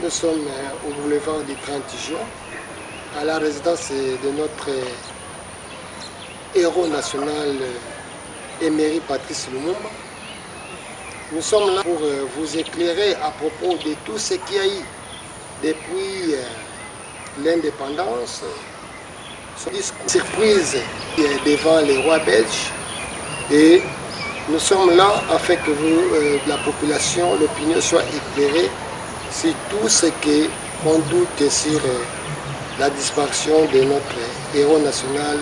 Nous sommes au boulevard du 30 juin, à la résidence de notre héros national, Emery Patrice Lumumba. Nous sommes là pour vous éclairer à propos de tout ce qu'il y a eu depuis l'indépendance, son discours surprise devant les rois belges. Et nous sommes là afin que vous, la population, l'opinion soit éclairée sur tout ce qu'on doute sur la disparition de notre héros national,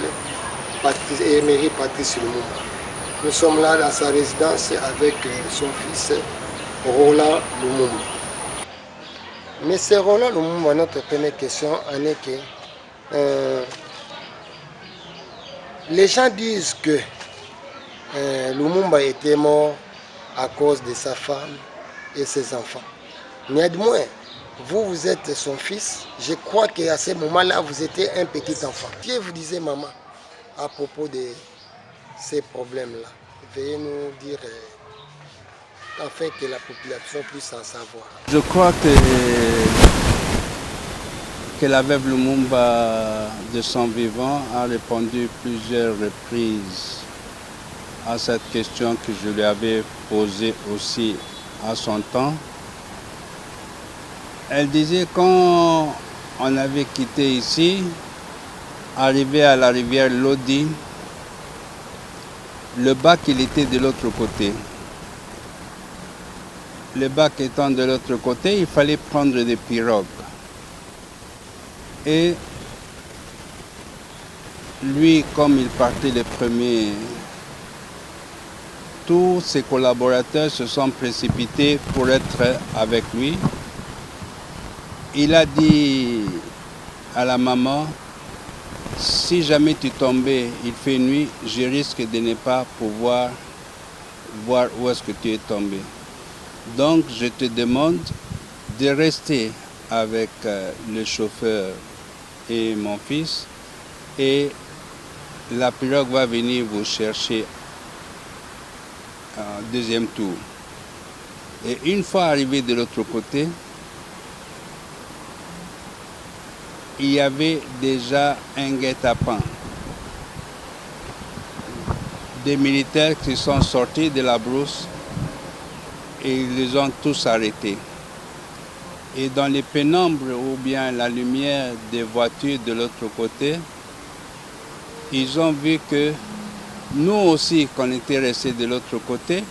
Emery Patrice Lumumba. Nous sommes là dans sa résidence avec son fils Roland Lumumba. Mais c'est Roland Lumumba, notre première question en est que les gens disent que Lumumba était mort à cause de sa femme et ses enfants. Néanmoins, vous êtes son fils. Je crois qu'à ce moment-là, vous étiez un petit enfant. Qu'est-ce que vous disiez, maman, à propos de ces problèmes-là? Veuillez nous dire afin que la population puisse en savoir. Je crois que la veuve Lumumba, de son vivant, a répondu plusieurs reprises à cette question que je lui avais posée aussi à son temps. Elle disait quand on avait quitté ici, arrivé à la rivière Lodi, le bac il était de l'autre côté. Le bac étant de l'autre côté, il fallait prendre des pirogues. Et lui, comme il partait le premier, tous ses collaborateurs se sont précipités pour être avec lui. Il a dit à la maman, si jamais tu tombais, il fait nuit, je risque de ne pas pouvoir voir où est-ce que tu es tombé. Donc je te demande de rester avec le chauffeur et mon fils et la pirogue va venir vous chercher un deuxième tour. Et une fois arrivé de l'autre côté, il y avait déjà un guet-apens. Des militaires qui sont sortis de la brousse et ils les ont tous arrêtés. Et dans les pénombres ou bien la lumière des voitures de l'autre côté, ils ont vu que nous aussi, qu'on était restés de l'autre côté,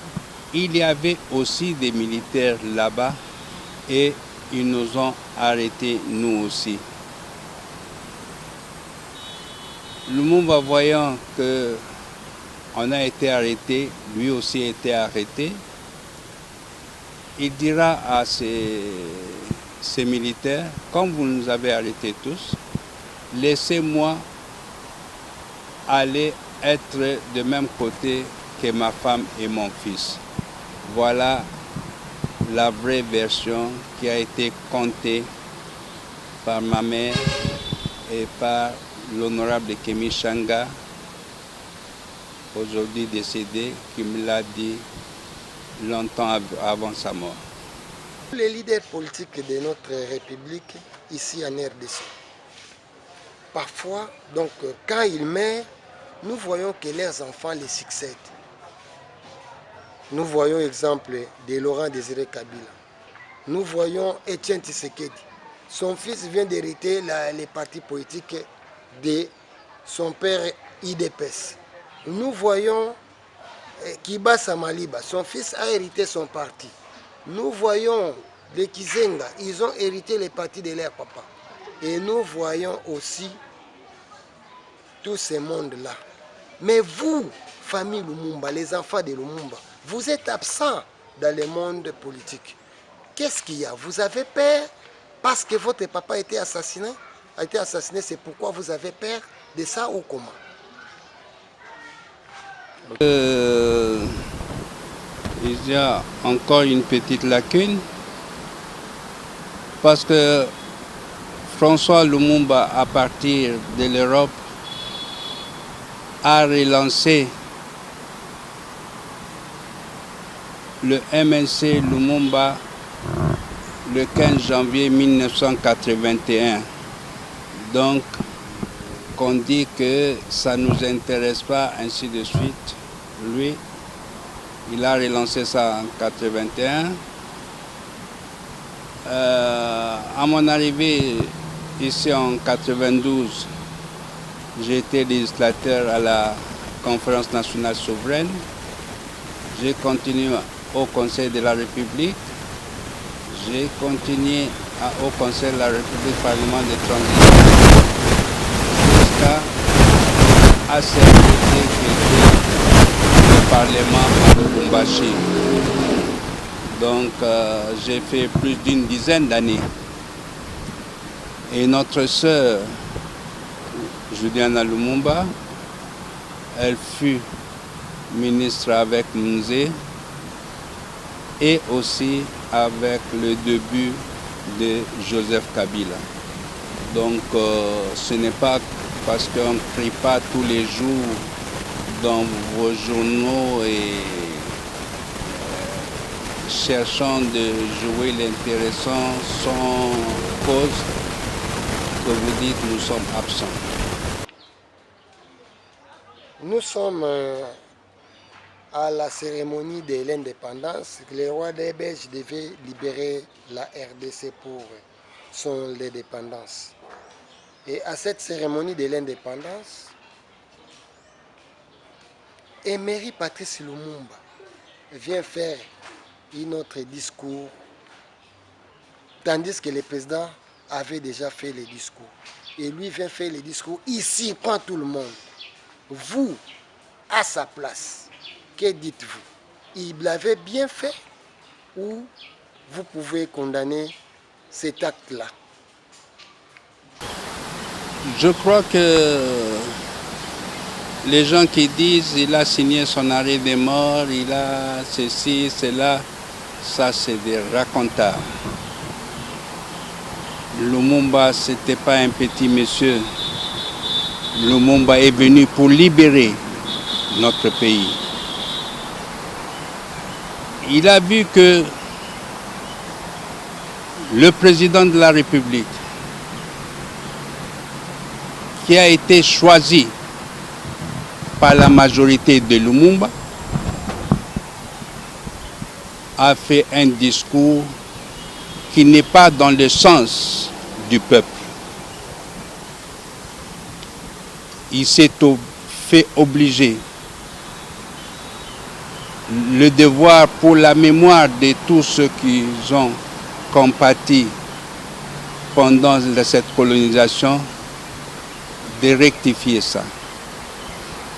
il y avait aussi des militaires là-bas et ils nous ont arrêtés nous aussi. Lumumba, voyant qu'on a été arrêté, lui aussi a été arrêté, il dira à ces militaires, comme vous nous avez arrêtés tous, laissez-moi aller être de même côté que ma femme et mon fils. Voilà la vraie version qui a été contée par ma mère et par l'honorable Kémy Changa, aujourd'hui décédé, qui me l'a dit longtemps avant sa mort. Les leaders politiques de notre République, ici en RDC, parfois, donc, quand ils meurent, nous voyons que leurs enfants les succèdent. Nous voyons l'exemple de Laurent Désiré Kabila. Nous voyons Étienne Tshisekedi. Son fils vient d'hériter les partis politiques de son père IDPS. Nous voyons Kiba Samaliba. Son fils a hérité son parti. Nous voyons les Kizenga. Ils ont hérité les partis de leur papa. Et nous voyons aussi tout ce monde-là. Mais vous, famille Lumumba, les enfants de Lumumba, vous êtes absents dans le monde politique. Qu'est-ce qu'il y a? Vous avez peur parce que votre papa a été assassiné? C'est pourquoi vous avez peur de ça ou comment? Il y a encore une petite lacune parce que François Lumumba, à partir de l'Europe, a relancé le MNC Lumumba le 15 janvier 1981. Donc, qu'on dit que ça ne nous intéresse pas, ainsi de suite. Lui, il a relancé ça en 81. À mon arrivée ici en 92, j'ai été législateur à la Conférence nationale souveraine. J'ai continué au Conseil de la République. J'ai continué au Conseil de la République Parlement de transition jusqu'à ACRDC qui était le Parlement à Lubumbashi. Donc j'ai fait plus d'une dizaine d'années. Et notre sœur, Juliana Lumumba, elle fut ministre avec Mzee et aussi avec le début de Joseph Kabila. Donc ce n'est pas parce qu'on ne crie pas tous les jours dans vos journaux et cherchant de jouer l'intéressant sans cause que vous dites nous sommes absents. Nous sommes à la cérémonie de l'indépendance. Le roi des Belges devait libérer la RDC pour son indépendance. Et à cette cérémonie de l'indépendance, Emery Patrice Lumumba vient faire un autre discours, tandis que le président avait déjà fait le discours. Et lui vient faire le discours ici, prend tout le monde. Vous, à sa place, que dites-vous? Il l'avait bien fait ou vous pouvez condamner cet acte-là? Je crois que les gens qui disent il a signé son arrêt de mort, il a ceci, cela, ça c'est des racontars. Lumumba, ce n'était pas un petit monsieur. Lumumba est venu pour libérer notre pays. Il a vu que le président de la République, qui a été choisi par la majorité de Lumumba, a fait un discours qui n'est pas dans le sens du peuple. Il s'est fait obliger. Le devoir pour la mémoire de tous ceux qui ont compati pendant cette colonisation, de rectifier ça.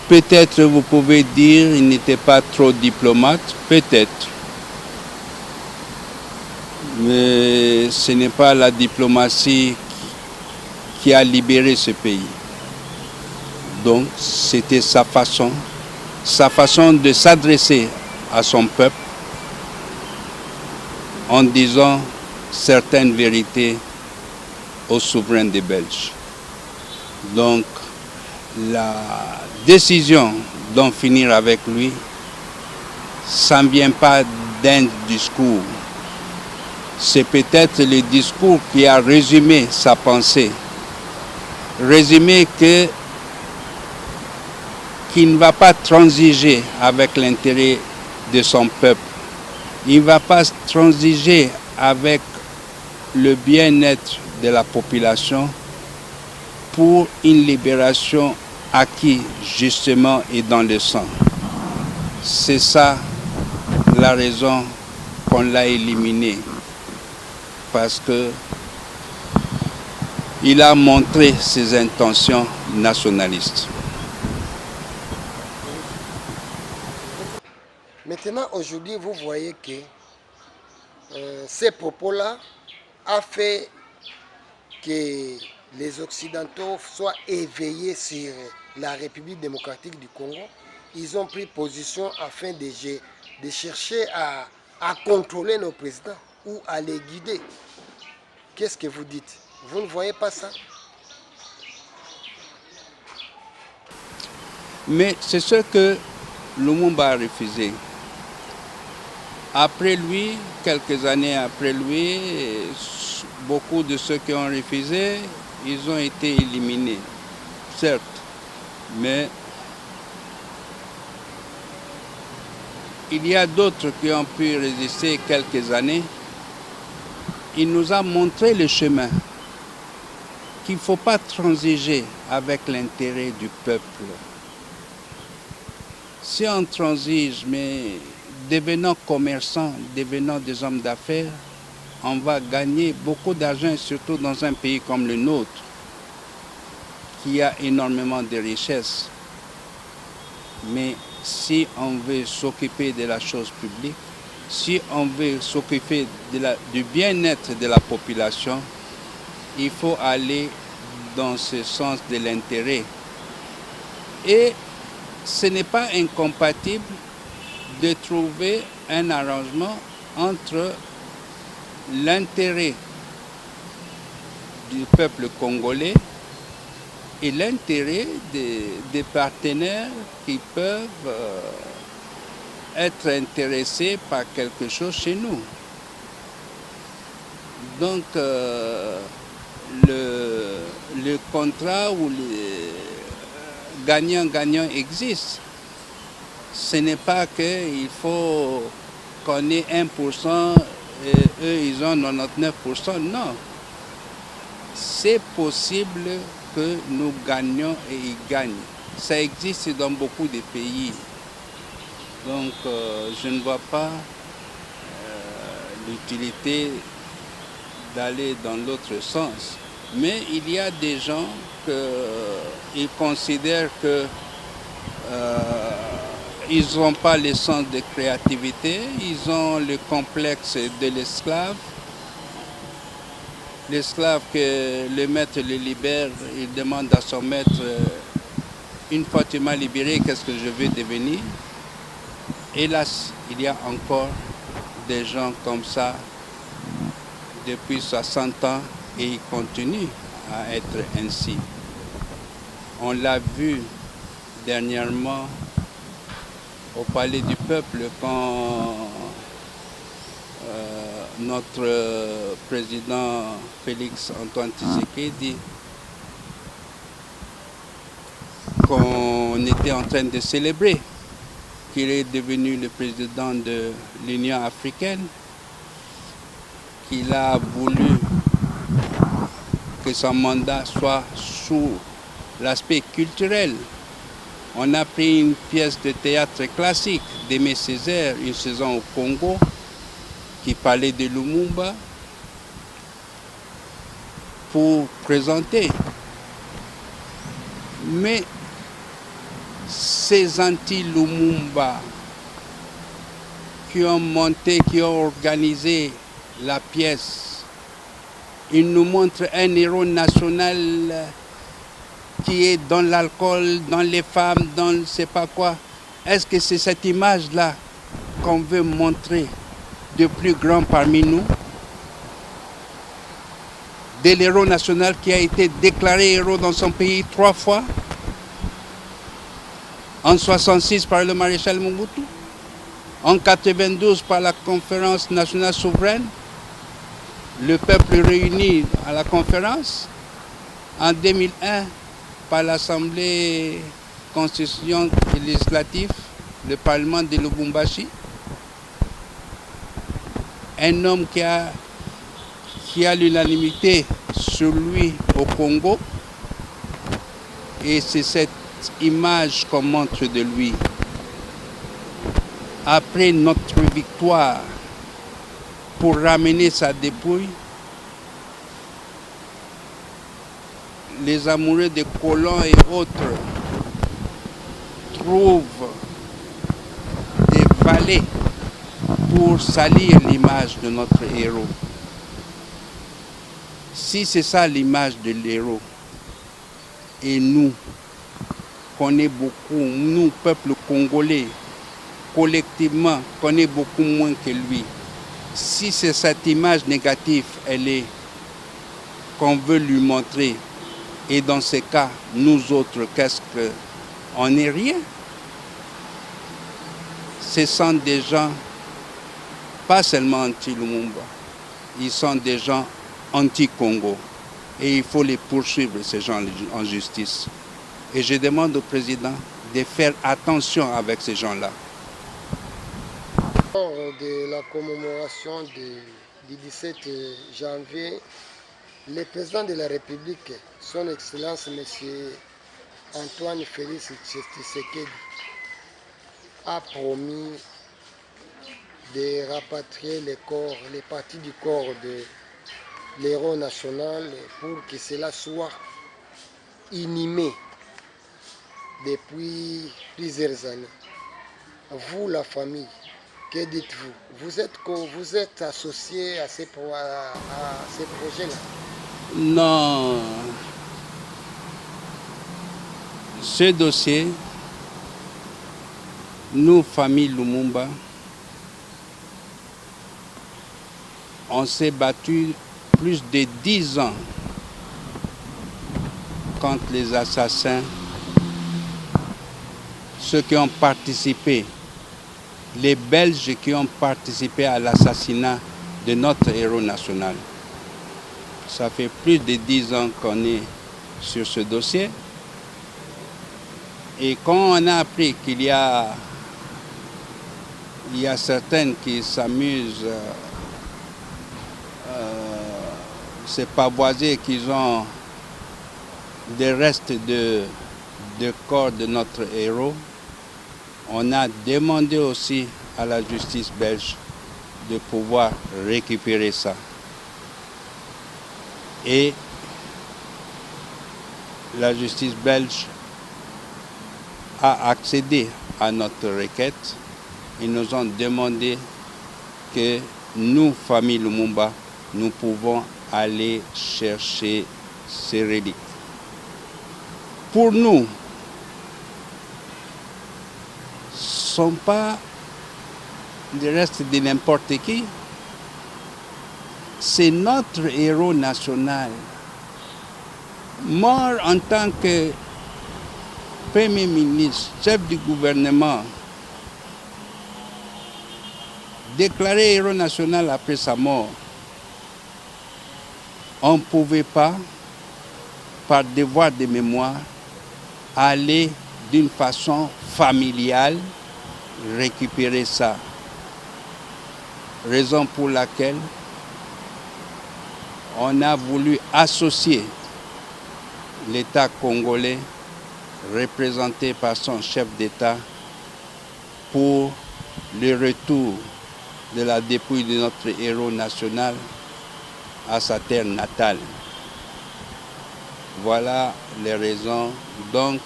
Peut-être vous pouvez dire qu'il n'était pas trop diplomate, peut-être. Mais ce n'est pas la diplomatie qui a libéré ce pays. Donc c'était sa façon de s'adresser à son peuple en disant certaines vérités aux souverains des Belges. Donc la décision d'en finir avec lui, ça ne vient pas d'un discours. C'est peut-être le discours qui a résumé sa pensée. Résumé qu'il ne va pas transiger avec l'intérêt de son peuple. Il ne va pas transiger avec le bien-être de la population pour une libération acquise justement et dans le sang. C'est ça la raison qu'on l'a éliminé. Parce qu'il a montré ses intentions nationalistes. Maintenant, aujourd'hui, vous voyez que ces propos-là ont fait que les Occidentaux soient éveillés sur la République démocratique du Congo. Ils ont pris position afin de chercher à contrôler nos présidents ou à les guider. Qu'est-ce que vous dites? Vous ne voyez pas ça? Mais c'est ce que Lumumba a refusé. Après lui, quelques années après lui, beaucoup de ceux qui ont refusé, ils ont été éliminés, certes, mais il y a d'autres qui ont pu résister quelques années. Il nous a montré le chemin, qu'il ne faut pas transiger avec l'intérêt du peuple. Si on transige, mais devenant commerçants, devenant des hommes d'affaires, on va gagner beaucoup d'argent, surtout dans un pays comme le nôtre, qui a énormément de richesses. Mais si on veut s'occuper de la chose publique, si on veut s'occuper du bien-être de la population, il faut aller dans ce sens de l'intérêt. Et ce n'est pas incompatible de trouver un arrangement entre l'intérêt du peuple congolais et l'intérêt des partenaires qui peuvent être intéressés par quelque chose chez nous. Donc, le contrat ou les gagnant-gagnant existe. Ce n'est pas qu'il faut qu'on ait 1% et eux, ils ont 99%. Non. C'est possible que nous gagnions et ils gagnent. Ça existe dans beaucoup de pays. Donc, je ne vois pas l'utilité d'aller dans l'autre sens. Mais il y a des gens qui considèrent que ils n'ont pas le sens de créativité, ils ont le complexe de l'esclave. L'esclave que le maître le libère, il demande à son maître, une fois tu m'as libéré, qu'est-ce que je vais devenir? Hélas, il y a encore des gens comme ça depuis 60 ans et ils continuent à être ainsi. On l'a vu dernièrement au Palais du Peuple quand notre président Félix Antoine Tshisekedi, qu'on était en train de célébrer qu'il est devenu le président de l'Union africaine, qu'il a voulu que son mandat soit sous l'aspect culturel. On a pris une pièce de théâtre classique d'Aimé Césaire, Une saison au Congo, qui parlait de Lumumba, pour présenter. Mais ces anti-Lumumba qui ont monté, qui ont organisé la pièce, ils nous montrent un héros national qui est dans l'alcool, dans les femmes, dans je ne sais pas quoi. Est-ce que c'est cette image-là qu'on veut montrer de plus grand parmi nous? De l'héros national qui a été déclaré héros dans son pays 3 fois, en 1966 par le maréchal Mobutu, en 1992 par la conférence nationale souveraine, le peuple réuni à la conférence, en 2001 par l'Assemblée constituante et législative, le Parlement de Lubumbashi, un homme qui a l'unanimité sur lui au Congo, et c'est cette image qu'on montre de lui. Après notre victoire, pour ramener sa dépouille, les amoureux des colons et autres trouvent des valets pour salir l'image de notre héros. Si c'est ça l'image de l'héros, et nous, qu'on est beaucoup, nous, peuple congolais, collectivement, qu'on est beaucoup moins que lui, si c'est cette image négative, elle est, qu'on veut lui montrer, et dans ces cas, nous autres, qu'est-ce qu'on n'est rien? Ce sont des gens pas seulement anti-Lumumba, ils sont des gens anti-Congo. Et il faut les poursuivre, ces gens, en justice. Et je demande au président de faire attention avec ces gens-là. Lors de la commémoration du 17 janvier, le président de la République, son Excellence M. Antoine Félix Tshisekedi, a promis de rapatrier les parties du corps de l'héros national pour que cela soit inhumé depuis plusieurs années. Vous, la famille, que dites-vous? Vous êtes associé à ces projets-là? Non. Ce dossier, nous, famille Lumumba, on s'est battu plus de 10 ans contre les assassins, ceux qui ont participé, les Belges qui ont participé à l'assassinat de notre héros national. Ça fait plus de 10 ans qu'on est sur ce dossier. Et quand on a appris qu'il y a certaines qui s'amusent, c'est pavoisé qu'ils ont des restes de corps de notre héros, on a demandé aussi à la justice belge de pouvoir récupérer ça. Et la justice belge a accédé à notre requête. Ils nous ont demandé que nous, famille Lumumba, nous pouvons aller chercher ces reliques. Pour nous, ce ne sont pas des restes de n'importe qui. C'est notre héros national, mort en tant que Premier ministre, chef du gouvernement, déclaré héros national après sa mort. On ne pouvait pas, par devoir de mémoire, aller d'une façon familiale récupérer ça. Raison pour laquelle on a voulu associer l'État congolais, représenté par son chef d'État, pour le retour de la dépouille de notre héros national à sa terre natale. Voilà les raisons. Donc,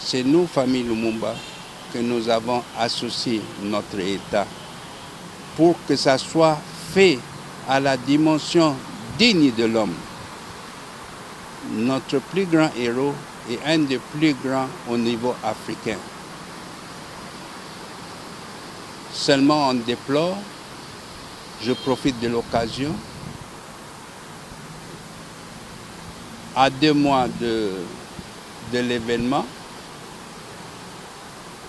c'est nous, famille Lumumba, que nous avons associé notre État pour que ça soit fait à la dimension digne de l'homme. Notre plus grand héros est un des plus grands au niveau africain. Seulement on déplore, je profite de l'occasion, à 2 mois de l'événement,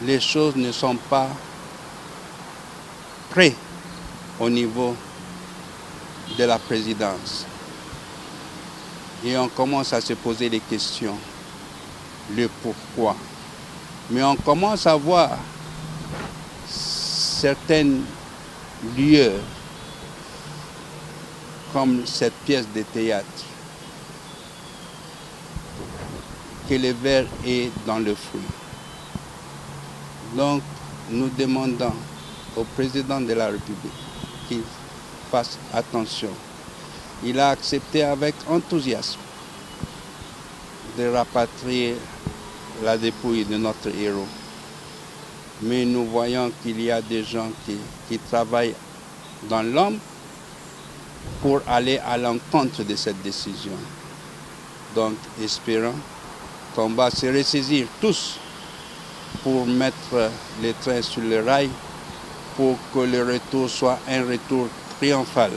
les choses ne sont pas prêtes au niveau de la présidence. Et on commence à se poser des questions, le pourquoi. Mais on commence à voir certains lieux, comme cette pièce de théâtre, que le ver est dans le fruit. Donc, nous demandons au président de la République qu'il fasse attention. Il a accepté avec enthousiasme de rapatrier la dépouille de notre héros. Mais nous voyons qu'il y a des gens qui travaillent dans l'ombre pour aller à l'encontre de cette décision. Donc, espérons qu'on va se ressaisir tous pour mettre les trains sur le rail, pour que le retour soit un retour triomphal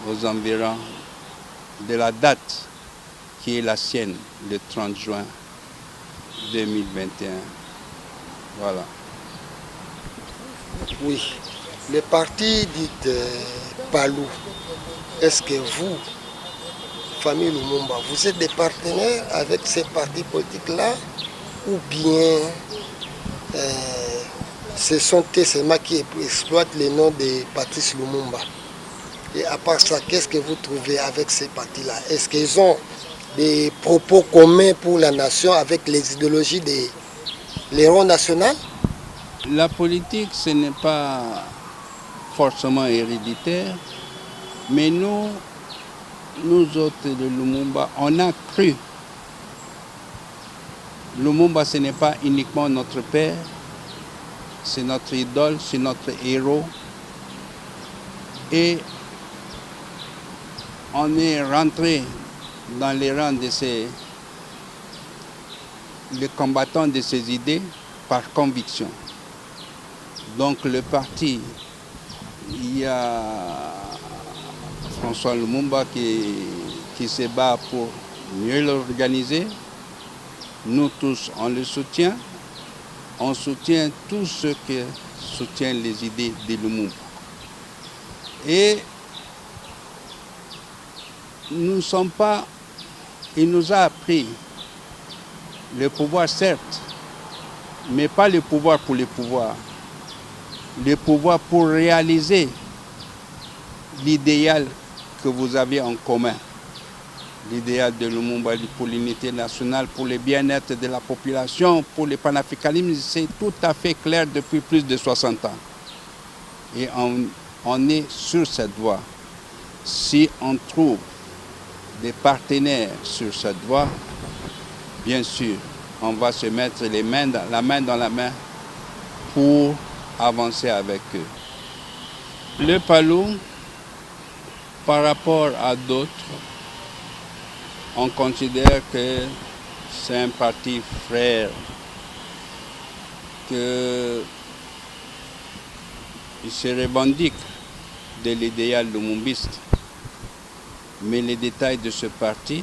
aux environs de la date qui est la sienne, le 30 juin 2021. Voilà. Oui. Le parti dit Palou, est-ce que vous, famille Lumumba, vous êtes des partenaires avec ces partis politiques-là ou bien ce sont eux seulement qui exploitent le nom de Patrice Lumumba? Et à part ça, qu'est-ce que vous trouvez avec ces partis-là? Est-ce qu'ils ont des propos communs pour la nation avec les idéologies de l'héros national? La politique, ce n'est pas forcément héréditaire, mais nous autres de Lumumba, on a cru. Lumumba, ce n'est pas uniquement notre père, c'est notre idole, c'est notre héros. Et on est rentré dans les rangs de les combattants de ces idées par conviction. Donc le parti, il y a François Lumumba qui se bat pour mieux l'organiser. Nous tous, on le soutient. On soutient tout ce qui soutient les idées de Lumumba. Et nous ne sommes pas... Il nous a appris le pouvoir, certes, mais pas le pouvoir pour le pouvoir. Le pouvoir pour réaliser l'idéal que vous avez en commun. L'idéal de Lumumba pour l'unité nationale, pour le bien-être de la population, pour le panafricanisme, c'est tout à fait clair depuis plus de 60 ans. Et on est sur cette voie. Si on trouve des partenaires sur cette voie, bien sûr, on va se mettre la main dans la main pour avancer avec eux. Le Palou, par rapport à d'autres, on considère que c'est un parti frère, qu'il se revendique de l'idéal lumumbiste. Mais les détails de ce parti,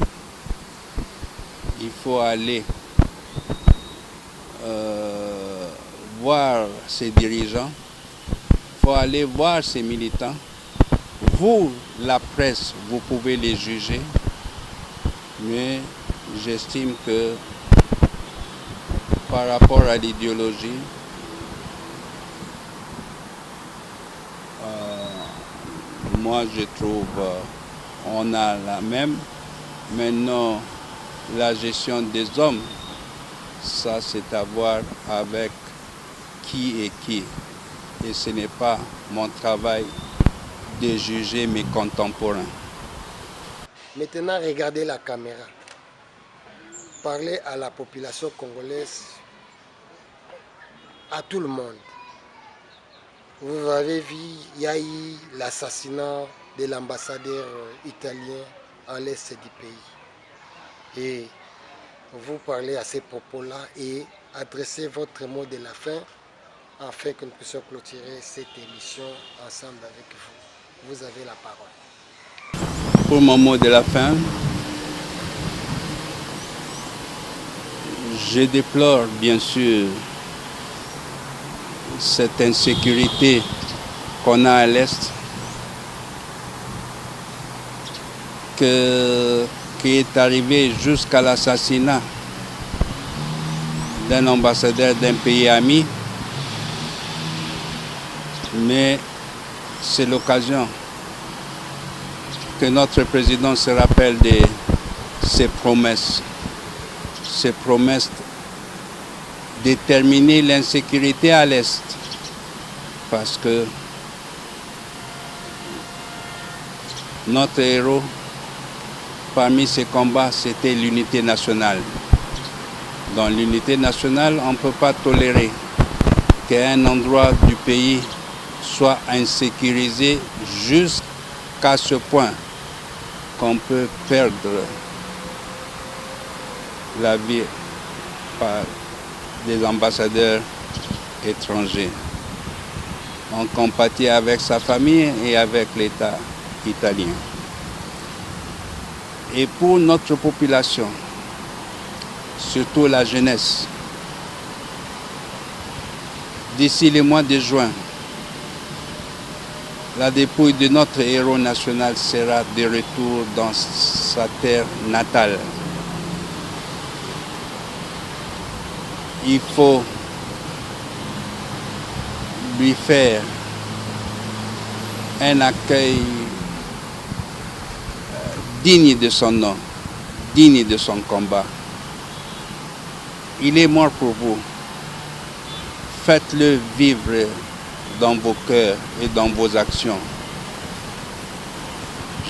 il faut aller voir ses dirigeants, il faut aller voir ses militants. Vous, la presse, vous pouvez les juger, mais j'estime que par rapport à l'idéologie, moi je trouve on a la même. Maintenant, la gestion des hommes, ça c'est à voir avec qui est qui. Et ce n'est pas mon travail de juger mes contemporains. Maintenant, regardez la caméra. Parlez à la population congolaise, à tout le monde. Vous avez vu, il y a eu l'assassinat de l'ambassadeur italien à l'est du pays. Et vous parlez à ces propos-là et adressez votre mot de la fin afin que nous puissions clôturer cette émission ensemble avec vous. Vous avez la parole. Pour mon mot de la fin, je déplore bien sûr cette insécurité qu'on a à l'Est, qui est arrivée jusqu'à l'assassinat d'un ambassadeur d'un pays ami. Mais c'est l'occasion que notre président se rappelle de ses promesses de terminer l'insécurité à l'Est. Parce que notre héros, parmi ses combats, c'était l'unité nationale. Dans l'unité nationale, on ne peut pas tolérer qu'un endroit du pays soit insécurisé jusqu'à ce point qu'on peut perdre la vie par des ambassadeurs étrangers. On compatit avec sa famille et avec l'État italien. Et pour notre population, surtout la jeunesse, d'ici le mois de juin, la dépouille de notre héros national sera de retour dans sa terre natale. Il faut lui faire un accueil digne de son nom, digne de son combat. Il est mort pour vous. Faites-le vivre dans vos cœurs et dans vos actions.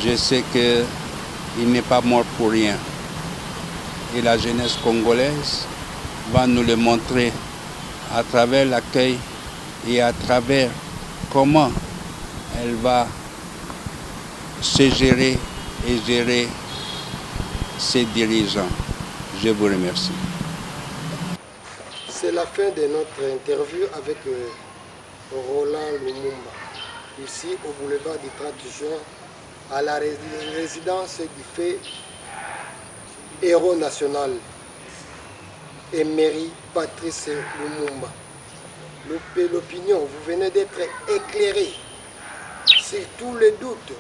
Je sais qu'il n'est pas mort pour rien. Et la jeunesse congolaise va nous le montrer à travers l'accueil et à travers comment elle va se gérer et gérer ses dirigeants. Je vous remercie. C'est la fin de notre interview avec Roland Lumumba, ici au boulevard du 30 juin, à la résidence du fait héros national, Emery Patrice Lumumba. L'opinion, vous venez d'être éclairé sur tous les doutes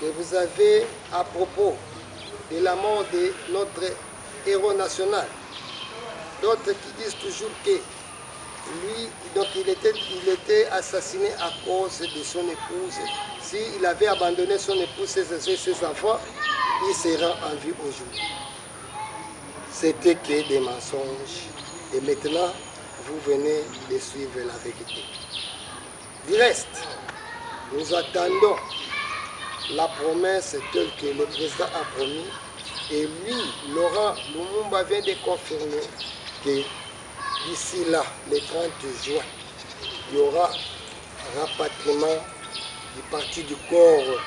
que vous avez à propos de la mort de notre héros national. D'autres qui disent toujours que lui, donc il était assassiné à cause de son épouse. S'il avait abandonné son épouse, ses enfants, il serait en vie aujourd'hui. C'était que des mensonges. Et maintenant, vous venez de suivre la vérité. Du reste, nous attendons la promesse telle que le président a promis. Et lui, Laurent Lumumba, vient de confirmer que d'ici là, le 30 juin, il y aura rapatriement du parti du corps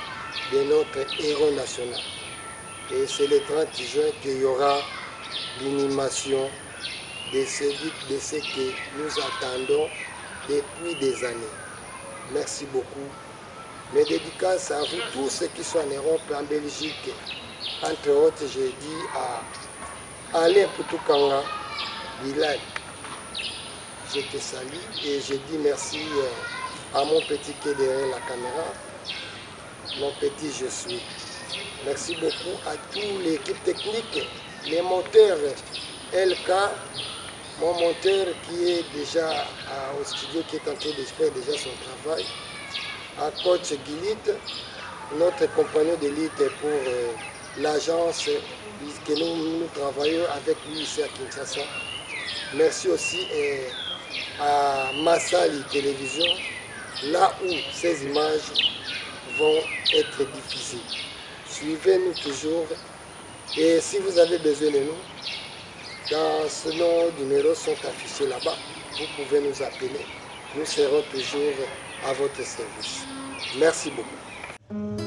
de notre héros national. Et c'est le 30 juin qu'il y aura l'inhumation de ce que nous attendons depuis des années. Merci beaucoup. Mes dédicaces à vous tous ceux qui sont en Europe, en Belgique. Entre autres, j'ai dit à Alain Poutoukanga, Bilal, je te salue et je dis merci à mon petit qui est derrière la caméra, mon petit je suis. Merci beaucoup à toute l'équipe technique, les monteurs LK, mon monteur qui est déjà au studio, qui est en train de faire déjà son travail, à coach Guilite, notre compagnon d'élite pour l'agence que nous travaillons avec lui ici à Kinshasa. Merci aussi à Massali Télévision, là où ces images vont être diffusées. Suivez-nous toujours et si vous avez besoin de nous, dans ce nom, numéros sont affichés là-bas. Vous pouvez nous appeler. Nous serons toujours à votre service. Merci beaucoup.